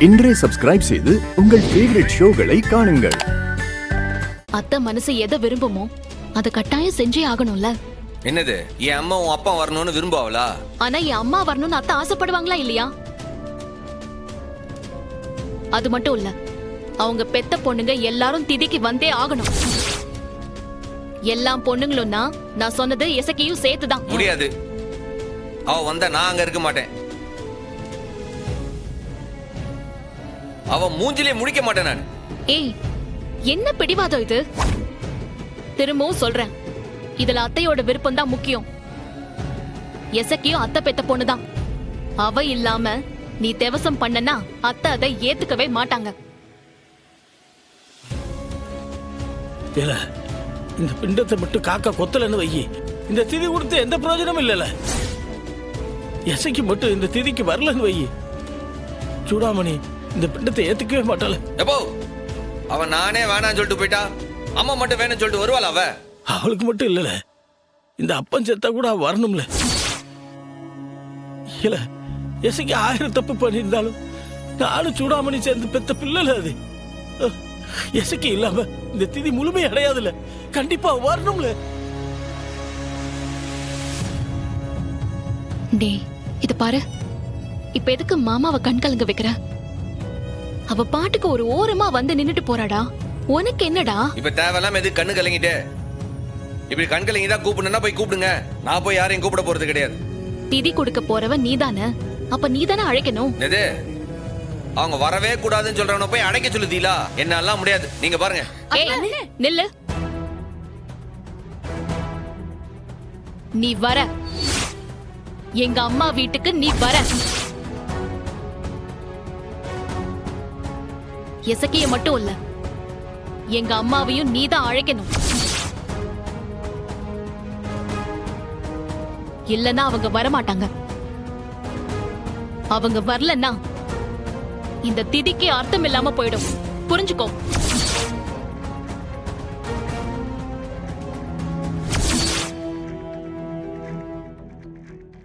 இன்றே சப்ஸ்கிரைப் செய்து உங்கள் ஃபேவரட் ஷோகளை காணுங்கள். அத்தை மனசு எதை விரும்புமோ அதை கட்டாயம் செஞ்சே ஆகணும்ல. என்னது, என் அம்மா உன் அப்பா வரணும்னு விரும்புவாளா? ஆனா என் அம்மா வரணும்னு அத்தை ஆசைப்படுவாங்களா இல்லையா? அது மட்டும் இல்ல, அவங்க பெத்த பொண்ணுங்க எல்லாரும் திதிக்கு வந்தே ஆகணும். எல்லா பொண்ணுங்களும்னா நான் சொன்னது இசக்கியும் சேர்த்துதான். முடியாது, அவ வந்தா நான் அங்க இருக்க மாட்டேன். அவ மூஞ்சிலே முடிக்க மாட்டேன் நான். ஏய், என்ன பிடிவாதம் இது? திரும்பவும் சொல்றேன், இதுல அத்தையோட விருப்பம் தான் முக்கியம். எசக்கியும் அத்தை பெத்த பொண்ணுதான். அவ இல்லாம நீ தேவசம் பண்ணனா அத்தை அதை ஏத்துக்கவே மாட்டாங்க. இந்த பிண்டத்தை மட்டும் காக்கா கொத்தலன்னு வை. இந்த திதி கொடுத்து எந்த பிரயோஜனமும் இல்லல. எசைக்கு மட்டும் இந்த திதிக்கு வரலன்னு வை. சூடாமணி இந்த பிண்டத்தை ஏத்துக்கவே மாட்டாள. எப்போ அவன் நானே வேணான்னு சொல்லிட்டு போயிட்டா, அம்மா மட்டும் வேணும்னு சொல்லிட்டு வருவாள். அவளுக்கு மட்டும் இல்லல, இந்த அப்பன் செத்தா கூட அவ வரணும்ல. இல்ல, எசைக்கு 1000 தப்பு பண்ணியிருந்தாலும் நானும் சூடாமணி சேர்ந்து பெத்த பிள்ளை அது. எசைக்கு இல்லாம இந்த திதி முழுமை அடையாதுல. கண்டிப்பா வரணும்ல. டேய், இத பாரு, இப்ப எதுக்கு மாமாவை கண் கலங்க வைக்கிற? அவ பாட்டுக்கு ஒரு ஓரமா வந்து நின்னுட்டு போறாடா. உனக்கு என்னடா இப்ப? தேவையில்லாம எது கண்ணு கலங்கிட்டு? இப்படி கண் கலங்கிதான் கூப்பிடுனா போய் கூப்பிடுங்க. நான் போய் யாரையும் கூப்பிட போறது கிடையாது. திதி கொடுக்க போறவ நீதானே, அப்ப நீதானே அழைக்கணும். எது, அவங்க வரவே கூடாதுன்னு சொல்றவன போய் அடைக்க சொல்லுதீங்களா? என்னாலாம் முடியாது, நீங்க பாருங்க. ஏய், நில்லு. நீ வர, எங்க அம்மா வீட்டுக்கு நீ வர. எசக்கிய மட்டும் இல்ல, எங்க அம்மாவையும் நீதான் அழைக்கணும். இல்லன்னா அவங்க வரமாட்டாங்க. அவங்க வரலன்னா இந்த திதிக்கு அர்த்தம் இல்லாம போயிடும். புரிஞ்சுக்கோ.